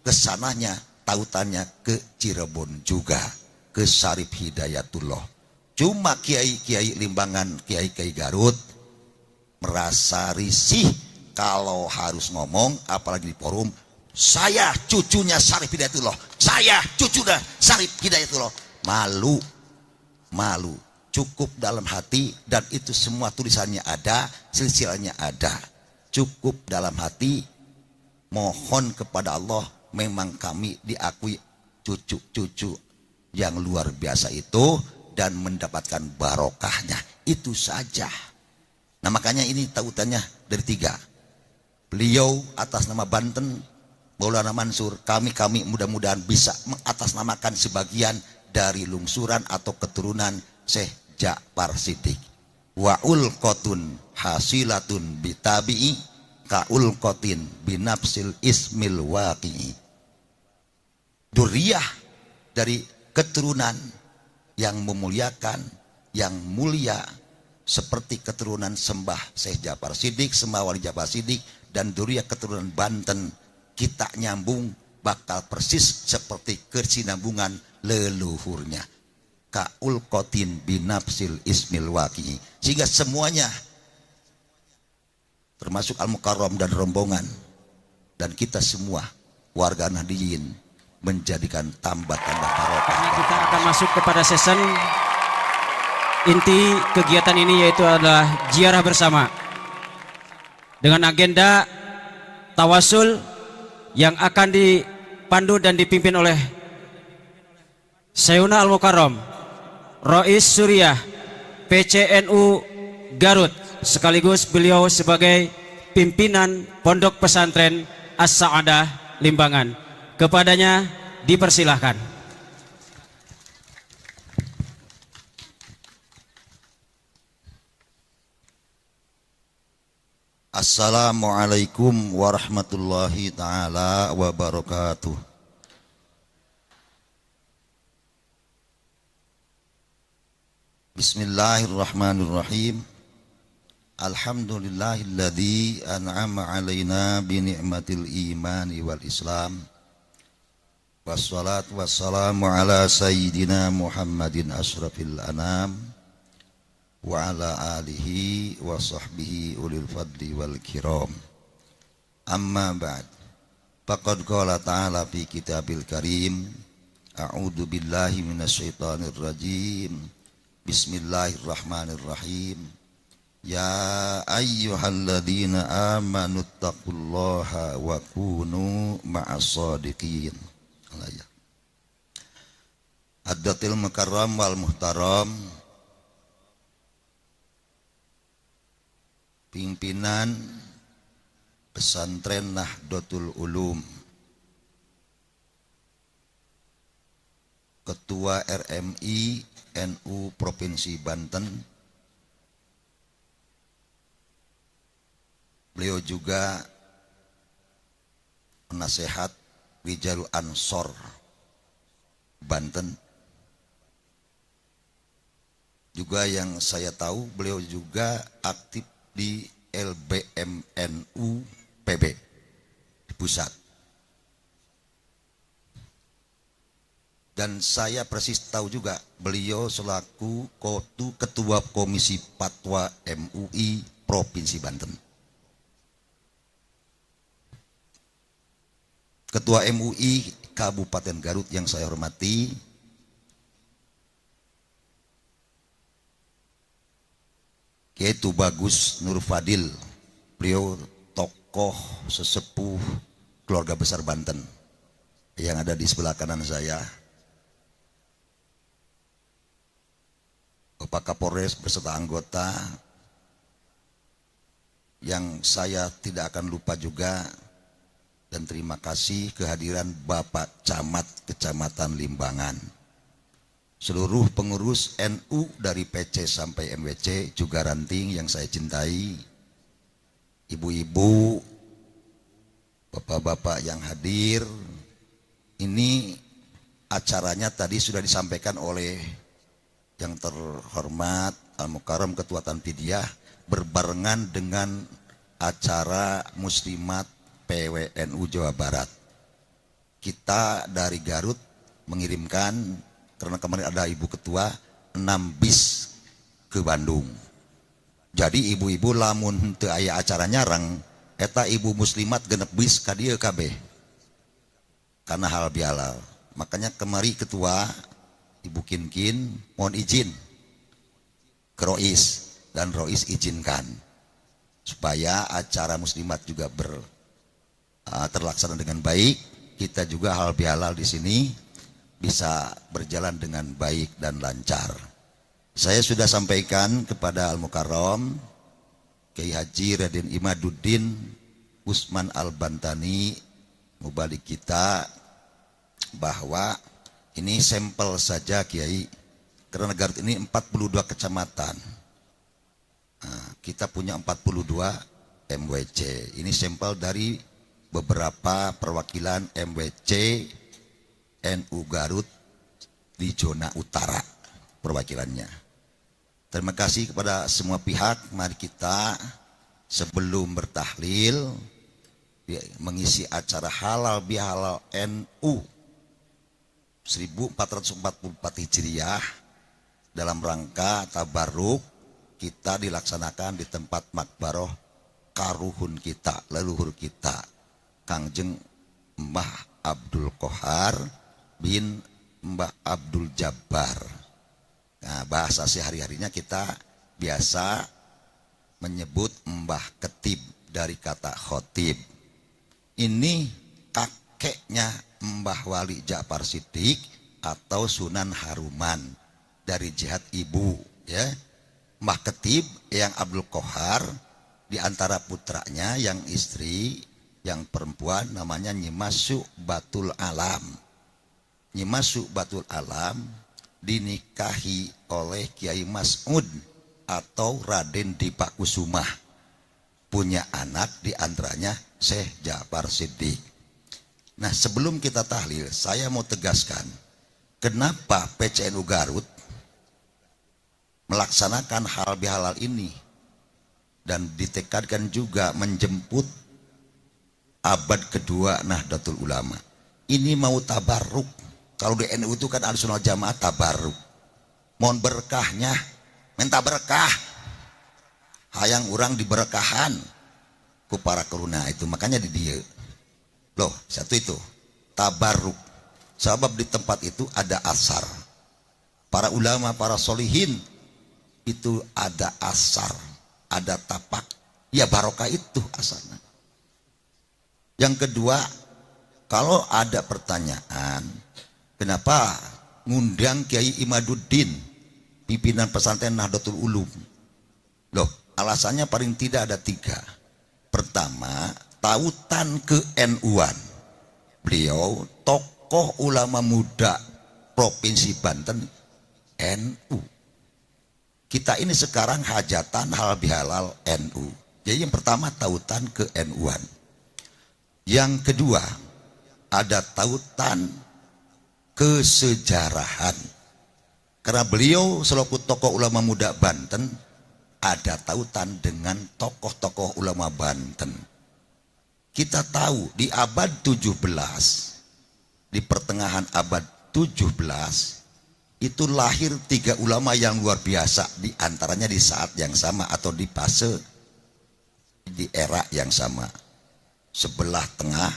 kesananya tautannya ke Cirebon juga, ke Syarif Hidayatullah. Cuma kiai-kiai Limbangan, kiai-kiai Garut merasa risih kalau harus ngomong, apalagi di forum, saya cucunya Syarif Hidayatullah, saya cucunya Syarif Hidayatullah. Malu. Cukup dalam hati, dan itu semua tulisannya ada, silsilahnya ada. Cukup dalam hati, mohon kepada Allah, memang kami diakui cucu-cucu yang luar biasa itu dan mendapatkan barokahnya. Itu saja. Nah makanya ini tautannya dari 3. Beliau atas nama Banten, Maulana Mansur, kami mudah-mudahan bisa mengatasnamakan sebagian dari lungsuran atau keturunan Syekh Ja'far Siddiq. Wa ulqatun hasilatun bitabi'i ka ulqatin binafsil ismil waqi'i. Duriyah dari keturunan yang memuliakan, yang mulia, seperti keturunan sembah Syekh Ja'far Siddiq, sembah Wali Ja'far Siddiq, dan duriyah keturunan Banten, kita nyambung bakal persis seperti kesinambungan leluhurnya. Ka'ul qatin binafsil ismil waqi'i. Sehingga semuanya termasuk Al-Mukarram dan rombongan dan kita semua warga Nahdiyin menjadikan tambah-tambah barokah. Kita akan masuk kepada season inti kegiatan ini, yaitu adalah ziarah bersama dengan agenda tawasul yang akan dipandu dan dipimpin oleh Sayyidina Al-Mukarram Rais Suriah PCNU Garut, sekaligus beliau sebagai pimpinan Pondok Pesantren As-Sa'adah Limbangan. Kepadanya dipersilahkan. Assalamualaikum warahmatullahi ta'ala wabarakatuh. Bismillahirrahmanirrahim. Alhamdulillahilladzi an'ama alaina bi ni'matil imani wal islam. Wassalatu wassalamu ala sayyidina Muhammadin asrafil anam wa ala alihi wa sahbihi ulil fadli wal kiram. Amma ba'd. Faqad qala ta'ala fi kitabil karim, a'udzu billahi minasyaitonir rajim. Bismillahirrahmanirrahim. Ya ayyuhalladzina amanu taqullaha wa kunu ma'as shadiqin. Haddatil mukarram wal muhtaram, pimpinan Pesantren Nahdlatul Ulum, Ketua RMI NU Provinsi Banten. Beliau juga penasehat Rijalul Ansor Banten. Juga yang saya tahu beliau juga aktif di LBMNU PB di pusat. Dan saya persis tahu juga beliau selaku Ketua Komisi Fatwa MUI Provinsi Banten. Ketua MUI Kabupaten Garut yang saya hormati, yaitu Bagus Nur Fadil. Beliau tokoh sesepuh keluarga besar Banten yang ada di sebelah kanan saya. Bapak Kapolres beserta anggota yang saya tidak akan lupa juga, dan terima kasih kehadiran Bapak Camat Kecamatan Limbangan, seluruh pengurus NU dari PC sampai MWC, juga ranting yang saya cintai, ibu-ibu, bapak-bapak yang hadir. Ini acaranya tadi sudah disampaikan oleh yang terhormat Al-Mukarram Ketua Tanfidiyah, berbarengan dengan acara Muslimat PWNU Jawa Barat. kita dari Garut mengirimkan, karena kemarin ada ibu ketua, 6 bis ke Bandung. Jadi ibu-ibu lamun teu aya acara nyareng eta ibu muslimat genep bis ka dieu kabeh karena hal bihalal. Makanya kemari ketua Ibu Kinkin mohon izin ke Rois, dan Rois izinkan supaya acara muslimat juga terlaksana dengan baik. Kita juga hal bihalal di sini bisa berjalan dengan baik dan lancar. Saya sudah sampaikan kepada Al-Mukarram Kiai Haji Raden Imaduddin Usman Al-Bantani mubalik kita bahwa ini sampel saja Kiai, karena Garut ini 42 kecamatan. Nah, kita punya 42 MWC. Ini sampel dari beberapa perwakilan MWC NU Garut di zona utara perwakilannya. Terima kasih kepada semua pihak. Mari kita sebelum bertahlil mengisi acara halal bihalal NU 1444 Hijriah dalam rangka tabarruk kita dilaksanakan di tempat makbaroh karuhun kita, leluhur kita, Kangjeng Mbah Abdul Qohar bin Mbah Abdul Jabbar. Nah, bahasa sehari-harinya kita biasa menyebut Mbah Ketib dari kata khotib. Ini kakeknya Mbah Wali Ja'far Siddiq atau Sunan Haruman dari jihad ibu, ya. Mbah Ketib yang Abdul Qohar, di antara putranya yang istri yang perempuan namanya Nyimasu Batul Alam. Nyimasu Batul Alam dinikahi oleh Kiai Mas'ud atau Raden Dipakusumah, punya anak di antaranya Syekh Ja'far Siddiq. Nah, sebelum kita tahlil, saya mau tegaskan kenapa PCNU Garut melaksanakan hal bihalal ini dan ditekadkan juga menjemput abad kedua Nahdlatul Ulama. Ini mau tabarruk. Kalau di NU itu kan Ahlussunnah Jamaah tabarruk. Mohon berkahnya, minta berkah. Hayang orang diberkahan ku para keruna itu, makanya di dia. Loh, satu itu tabarruk. Sebab di tempat itu ada asar. Para ulama, para solihin itu ada asar, ada tapak. Ya barokah itu asarnya. Yang kedua, kalau ada pertanyaan, kenapa ngundang Kiai Imaduddin, pimpinan pesantren Nahdlatul Ulum? Loh, alasannya paling tidak ada 3. Pertama, tautan ke NU-an. Beliau tokoh ulama muda Provinsi Banten NU. Kita ini sekarang hajatan halal bihalal NU. Jadi yang pertama tautan ke NU-an. Yang kedua, ada tautan kesejarahan. Karena beliau selaku tokoh ulama muda Banten ada tautan dengan tokoh-tokoh ulama Banten. Kita tahu di abad 17, di pertengahan abad 17 itu lahir 3 ulama yang luar biasa, di antaranya di saat yang sama atau di fase di era yang sama. Sebelah tengah,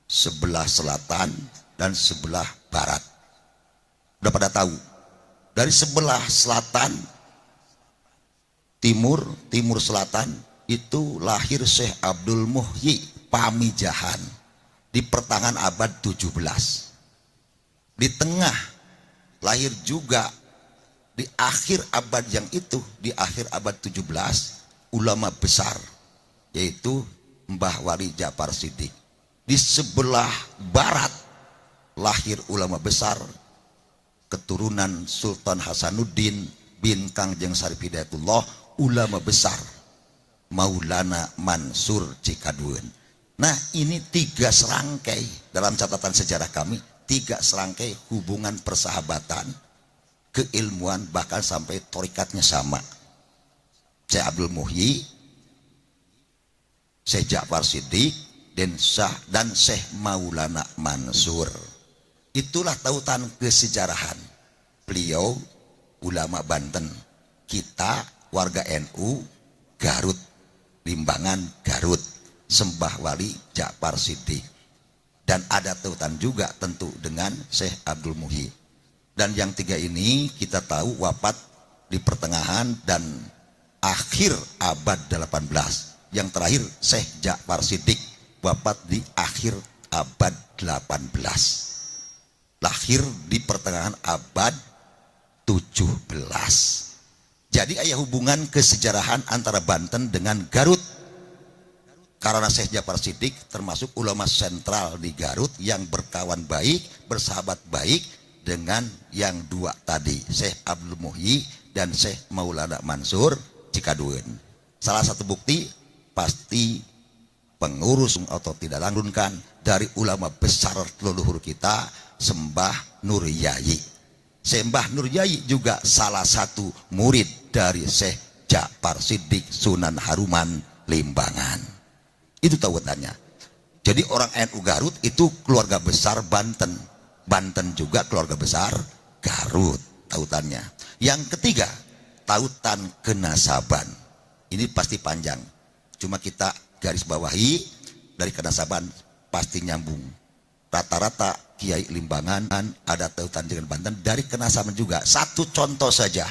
sebelah selatan, dan sebelah barat. Udah pada tahu. Dari sebelah selatan, timur selatan itu lahir Syekh Abdul Muhyi Pamijahan di pertengahan abad 17. Di tengah lahir juga di akhir abad yang itu, di akhir abad 17, ulama besar yaitu Mbah Wali Ja'far Siddiq. Di sebelah barat lahir ulama besar keturunan Sultan Hasanuddin bin Kangjeng Sarif Hidayatullah, ulama besar Maulana Mansur Cikaduen. Nah, ini 3 serangkai dalam catatan sejarah kami, 3 serangkai hubungan persahabatan, keilmuan, bahkan sampai torikatnya sama. Syekh Abdul Muhyi, Syekh Ja'far Siddiq, dan Syekh Maulana Mansur. Itulah tautan kesejarahan. Beliau ulama Banten, kita warga NU Garut, Limbangan Garut, Sembah Wali Ja'far Siddiq. Dan ada tautan juga tentu dengan Syekh Abdul Muhyi. Dan yang tiga ini kita tahu wafat di pertengahan dan akhir abad 18. Yang terakhir Syekh Ja'far Siddiq wafat di akhir abad 18. Lahir di pertengahan abad 17. Jadi ada hubungan kesejarahan antara Banten dengan Garut. Karena Syekh Ja'far Siddiq termasuk ulama sentral di Garut yang berkawan baik, bersahabat baik dengan yang dua tadi, Syekh Abdul Muhyi dan Syekh Maulana Mansur Cikaduen. Salah satu bukti pasti pengurus atau tidak langgungkan dari ulama besar leluhur kita, Sembah Nur Yai. Sembah Nur Yai juga salah satu murid dari Syekh Ja'far Siddiq Sunan Haruman Limbangan. Itu tautannya. Jadi orang NU Garut itu keluarga besar Banten. Banten juga keluarga besar Garut tautannya. Yang ketiga, tautan kenasaban. Ini pasti panjang. Cuma kita garis bawahi dari kenasaban pasti nyambung. Rata-rata Kiai Limbangan ada tautan dengan Banten dari kenasaban juga. Satu contoh saja,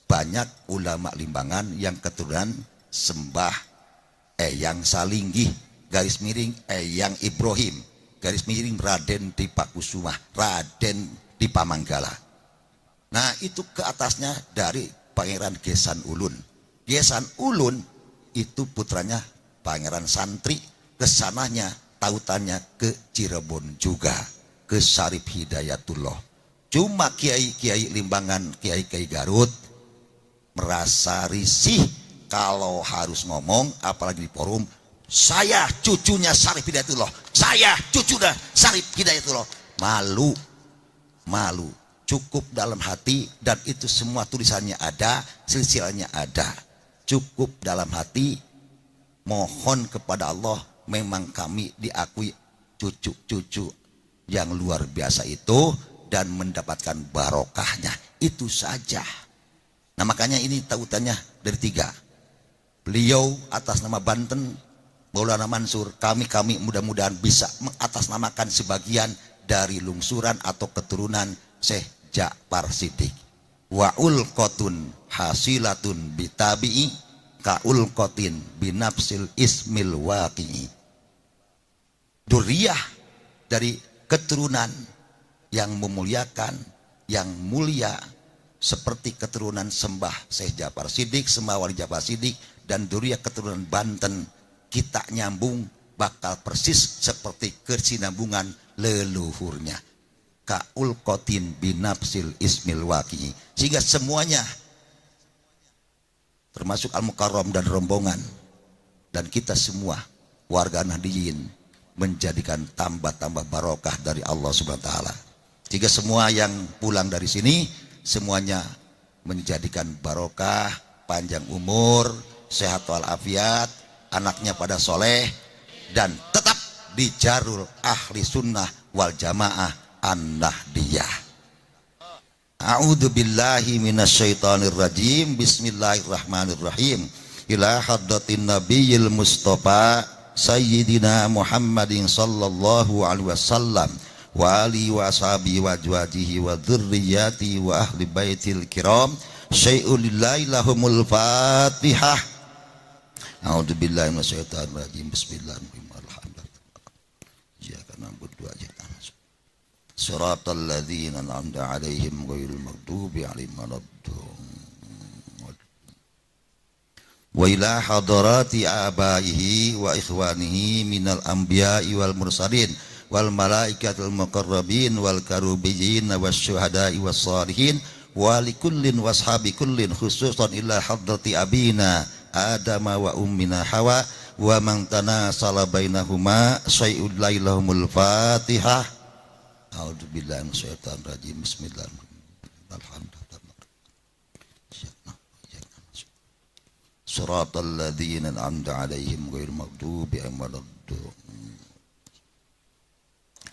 banyak ulama Limbangan yang keturunan Sembah Eyang Salinggih garis miring Eyang Ibrahim garis miring Raden Dipakusumah, Raden Dipamanggala. Nah itu ke atasnya dari Pangeran Gesan Ulun. Gesan Ulun itu putranya Pangeran Santri, kesananya tautannya ke Cirebon juga, ke Syarif Hidayatullah. Cuma kiai-kiai Limbangan, kiai-kiai Garut merasa risih kalau harus ngomong, apalagi di forum, saya cucunya Syarif Hidayatullah, saya cucunya Syarif Hidayatullah. Malu, malu. Cukup dalam hati, dan itu semua tulisannya ada, silsilahnya ada. Cukup dalam hati, mohon kepada Allah, memang kami diakui cucu-cucu yang luar biasa itu dan mendapatkan barokahnya. Itu saja. Nah makanya ini tautannya dari tiga. Beliau atas nama Banten, Maulana Mansur, kami mudah-mudahan bisa mengatasnamakan sebagian dari lungsuran atau keturunan Syekh Ja'far Siddiq. Wa ulqatun hasilatun bitabi'i kaul kotin binafsil ismil waqi'i. Duriyah dari keturunan yang memuliakan, yang mulia, seperti keturunan Sembah Syekh Ja'far Siddiq, Sembah Wali Ja'far Siddiq, dan duriyah keturunan Banten, kita nyambung bakal persis seperti kesinambungan leluhurnya. Kaul kotin binafsil ismil waqi'i. Sehingga semuanya termasuk Al-Mukarram dan rombongan dan kita semua warga Nahdiyin menjadikan tambah-tambah barokah dari Allah Subhanahu wa taala. Jika semua yang pulang dari sini semuanya menjadikan barokah, panjang umur, sehat walafiat, anaknya pada soleh dan tetap di jarul ahli sunnah wal jamaah an-Nahdiyah. A'udzu billahi minasyaitonir rajim. Bismillahirrahmanirrahim. Ila hadratin nabiyil mustafa sayyidina Muhammadin sallallahu alaihi wasallam wa alihi wa ashabihi wa azwajihi wa dzurriyyati wa ahli baitil kiram. Syai'un lillahi lahumul Fatihah. A'udzu billahi minasyaitonir rajim. Bismillahirrahmanirrahim. Iyyaka na'budu wa iyyaka nasta'in. Siratal ladzina an'amta 'alaihim ghairil maghdubi 'alaihim waladdallin. Wa ila hadarati abaihi wa ikhwanihi minal anbiya'i wal mursalin wal malaikatil muqarrabin wal karubiyyin wasyuhada'i was shalihin wa likullin washabi kullin khususan ila hadrati abina Adam wa ummina Hawa wa man tanasala bainahuma syai'ul lailahumul Fatihah. A'udzu billahi minasyaitonir rajim. Bismillahirrahmanirrahim. Alhamdulillah. Siratal ladzina an'amta 'alaihim ghairil maghdubi 'alaihim waladdallin. waladdallin.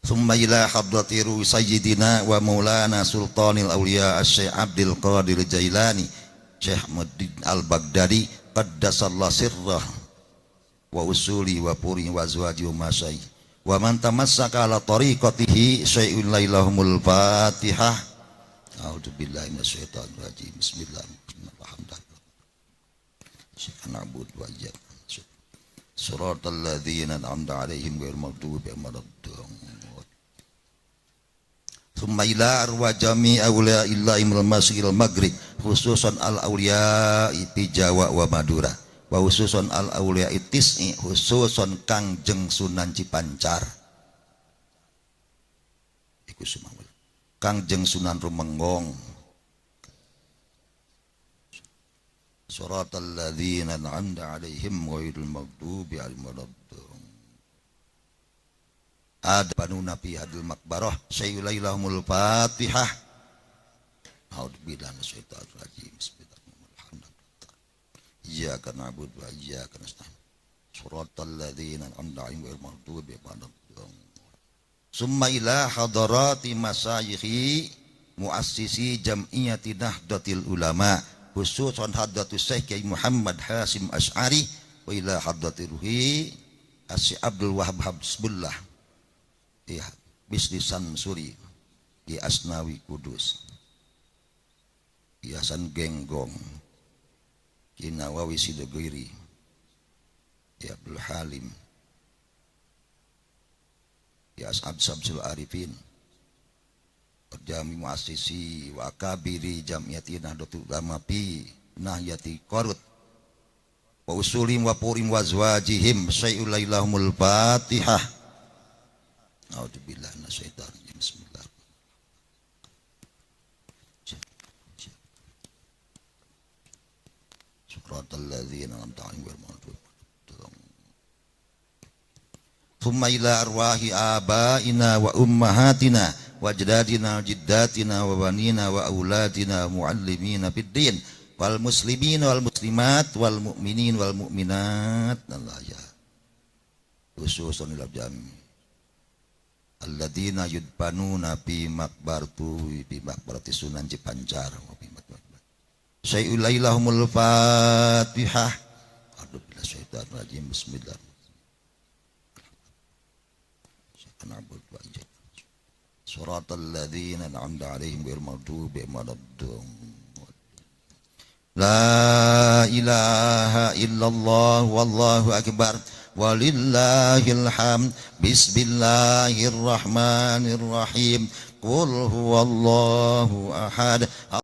Summa ila hadratiru sayyidina wa maulana sultanil awliya Syekh Abdul Qadir Jailani Syekh Ahmad Al-Baghdadi qaddasallahu sirrah wa usuli wa puri wa azwaji wa masai wa man tamassaka ala tariqatihi syai'un lailahumul fatihah. A'udzu billahi minasyaitonir rajim. Bismillahirrahmanirrahim. Na'budu wa iyyaka nasta'in. Shiratal ladzina an'amta 'alaihim ghairil maghdubi 'alaihim waladdallin. Summa ila arwa jami awliya illa imral masyriqil maghrib khususan al awliya fi Jawa wa Madura wa khususan al awliya tis'i khususan Kangjeng Sunan Cipancar iku sumawala Kangjeng Sunan Rumenggong suratal ladzina an'amta 'alaihim ghairil maghdubi 'alaihim waladdallin. Ada banu nabi hadil makbarah sayyulailahumul fatihah. A'udzubillahi minasyaitonir rajim. Bismillahirrahmanirrahim. Iyyaka na'budu wa iyyaka nasta'in. Shiratal ladzina an'amta 'alaihim ghairil maghdubi 'alaihim waladdallin. Summa ila hadarati masyayikhi muassisi jam'iyyati Nahdlatul Ulama khususan hadratus Syekh Muhammad Hasim Asy'ari wa ila hadratir ruhi Syekh Abdul Wahhab Habsbullah Bisnisan Suri di Asnawi Kudus Yayasan Genggong di Nawawi Sidogiri di Abdul Halim di As'ad Samsul Arifin Perjami Muasisi wa Akabiri Jam'iyati Nahdlatul Ulama Pi Nahyati Korut wa usulim wa purim wa zwajihim syai'ulailahumul fatihah. A'udzubillahi minasyaitonir rajim. Bismillahirrahmanirrahim. Suratal ladzina an'amta 'alaihim ghairil maghdubi 'alaihim. Tsumma ila arwahi abaina wa ummahatina wa ajdadina wa jiddatina wa banina wa auladina muallimina fid din wal muslimina wal muslimat wal mu'minin wal mu'minat. Allah ya. Khususan ila jami alladzina yudbanuna fi maqbarati Sunan Cipancar syai'ulailahumul fatihah. A'udzubillahi minasyaitonir rajim. Bismillahirrahmanirrahim. Shiratal ladzina an'amta 'alaihim ghairil maghdubi 'alaihim waladdallin. La ilaha illallah wallahu akbar walillahil hamd. Bismillahirrahmanirrahim. Qul huwallahu ahad.